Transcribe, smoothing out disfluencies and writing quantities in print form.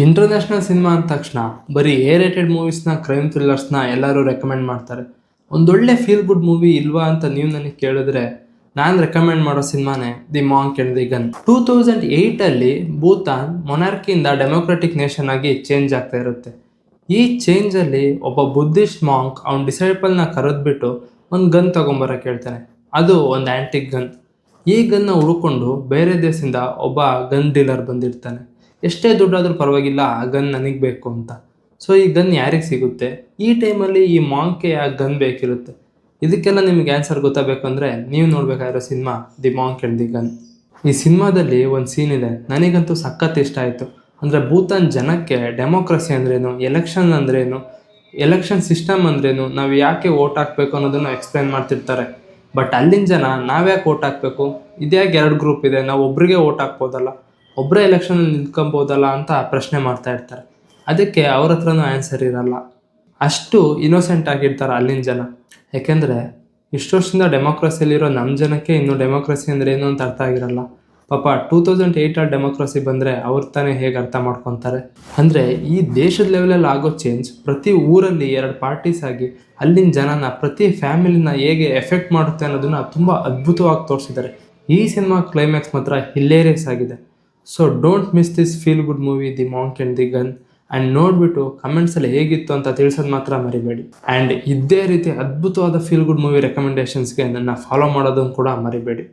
International cinema ಅಂದ ತಕ್ಷಣ ಬರೀ ಎ ರೇಟೆಡ್ ಮೂವೀಸ್ನ ಕ್ರೈಮ್ ಥ್ರಿಲ್ಲರ್ಸ್ನ ಎಲ್ಲರೂ ರೆಕಮೆಂಡ್ ಮಾಡ್ತಾರೆ. ಒಂದೊಳ್ಳೆ ಫೀಲ್ ಗುಡ್ ಮೂವಿ ಇಲ್ವಾ ಅಂತ ನೀವು ನನಗೆ ಕೇಳಿದ್ರೆ ನಾನು ರೆಕಮೆಂಡ್ ಮಾಡೋ ಸಿನಿಮಾನೇ the monk and the gun. 2008 Bhutan ಮೊನಾರ್ಕಿಯಿಂದ ಡೆಮೋಕ್ರೆಟಿಕ್ ನೇಷನ್ ಆಗಿ ಚೇಂಜ್ ಆಗ್ತಾ ಇರುತ್ತೆ. ಈ ಚೇಂಜಲ್ಲಿ ಒಬ್ಬ ಬುದ್ಧಿಸ್ಟ್ ಮಾಂಕ್ ಅವ್ನ ಡಿಸೈಪಲ್ನ ಕರೆದ್ಬಿಟ್ಟು ಒಂದು ಗನ್ ತಗೊಂಬರಕ್ಕೆ ಹೇಳ್ತಾನೆ. ಅದು ಒಂದು ಆ್ಯಂಟಿಕ್ ಗನ್. ಈ ಗನ್ನ ಹುಡ್ಕೊಂಡು ಬೇರೆ ದೇಶದಿಂದ ಒಬ್ಬ ಗನ್ ಡೀಲರ್ ಬಂದಿರ್ತಾನೆ. ಎಷ್ಟೇ ದುಡ್ಡಾದ್ರೂ ಪರವಾಗಿಲ್ಲ, ಆ ಗನ್ ನನಗೆ ಬೇಕು ಅಂತ. ಸೊ ಈ ಗನ್ ಯಾರಿಗೆ ಸಿಗುತ್ತೆ? ಈ ಟೈಮಲ್ಲಿ ಈ ಮಾಂಕ್ಗೆ ಆ ಗನ್ ಬೇಕಿರುತ್ತೆ. ಇದಕ್ಕೆಲ್ಲ ನಿಮಗೆ ಆನ್ಸರ್ ಗೊತ್ತಾಗಬೇಕು ಅಂದರೆ ನೀವು ನೋಡ್ಬೇಕಾಗಿರೋ cinema the monk and the gun. ಈ ಸಿನಿಮಾದಲ್ಲಿ ಒಂದು ಸೀನ್ ಇದೆ, ನನಗಂತೂ ಸಖತ್ ಇಷ್ಟ ಆಯಿತು. ಅಂದರೆ ಭೂತಾನ್ ಜನಕ್ಕೆ ಡೆಮೋಕ್ರಸಿ ಅಂದ್ರೇನು, ಎಲೆಕ್ಷನ್ ಅಂದ್ರೇನು, ಎಲೆಕ್ಷನ್ ಸಿಸ್ಟಮ್ ಅಂದ್ರೇನು, ನಾವು ಯಾಕೆ ವೋಟ್ ಹಾಕಬೇಕು ಅನ್ನೋದನ್ನು ಎಕ್ಸ್ಪ್ಲೈನ್ ಮಾಡ್ತಿರ್ತಾರೆ. ಬಟ್ ಅಲ್ಲಿನ ಜನ ನಾವ್ಯಾಕೆ ವೋಟ್ ಹಾಕಬೇಕು, ಇದ್ಯಾಕೆ ಎರಡು ಗ್ರೂಪ್ ಇದೆ, ನಾವು ಒಬ್ರಿಗೆ ವೋಟ್ ಹಾಕ್ಬೋದಲ್ಲ, ಒಬ್ಬರೇ ಎಲೆಕ್ಷನಲ್ಲಿ ನಿಂತ್ಕೊಬೋದಲ್ಲ ಅಂತ ಪ್ರಶ್ನೆ ಮಾಡ್ತಾ ಇರ್ತಾರೆ. ಅದಕ್ಕೆ ಅವ್ರ ಹತ್ರನೂ ಆನ್ಸರ್ ಇರಲ್ಲ. ಅಷ್ಟು ಇನ್ನೋಸೆಂಟ್ ಆಗಿರ್ತಾರೆ ಅಲ್ಲಿನ ಜನ. ಯಾಕೆಂದರೆ ಇಷ್ಟು ವರ್ಷದಿಂದ ಡೆಮೋಕ್ರಸಿಯಲ್ಲಿರೋ ನಮ್ಮ ಜನಕ್ಕೆ ಇನ್ನೂ ಡೆಮೋಕ್ರಸಿ ಅಂದರೆ ಏನು ಅಂತ ಅರ್ಥ ಆಗಿರಲ್ಲ. ಪಾಪ 2008 ಡೆಮೋಕ್ರಸಿ ಬಂದರೆ ಅವ್ರು ತಾನೇ ಹೇಗೆ ಅರ್ಥ ಮಾಡ್ಕೊತಾರೆ. ಅಂದರೆ ಈ ದೇಶದ ಲೆವೆಲಲ್ಲಿ ಆಗೋ ಚೇಂಜ್ ಪ್ರತಿ ಊರಲ್ಲಿ 2 ಪಾರ್ಟೀಸ್ ಆಗಿ ಅಲ್ಲಿನ ಜನನ, ಪ್ರತಿ ಫ್ಯಾಮಿಲಿನ ಹೇಗೆ ಎಫೆಕ್ಟ್ ಮಾಡುತ್ತೆ ಅನ್ನೋದನ್ನ ತುಂಬ ಅದ್ಭುತವಾಗಿ ತೋರಿಸಿದ್ದಾರೆ. ಈ ಸಿನಿಮಾ ಕ್ಲೈಮ್ಯಾಕ್ಸ್ ಮಾತ್ರ ಹಿಲೇರಿಯಸ್ ಆಗಿದೆ. So don't miss this feel good movie the monk and the gun. And ನೋಡಿಬಿಟ್ಟು ಕಮೆಂಟ್ಸಲ್ಲಿ ಹೇಗಿತ್ತು ಅಂತ ತಿಳಿಸೋದು ಮಾತ್ರ ಮರಿಬೇಡಿ. ಆ್ಯಂಡ್ ಇದೇ ರೀತಿ ಅದ್ಭುತವಾದ ಫೀಲ್ ಗುಡ್ ಮೂವಿ ರೆಕಮೆಂಡೇಷನ್ಸ್ಗೆ ನನ್ನ ಫಾಲೋ ಮಾಡೋದನ್ನು ಕೂಡ ಮರಿಬೇಡಿ.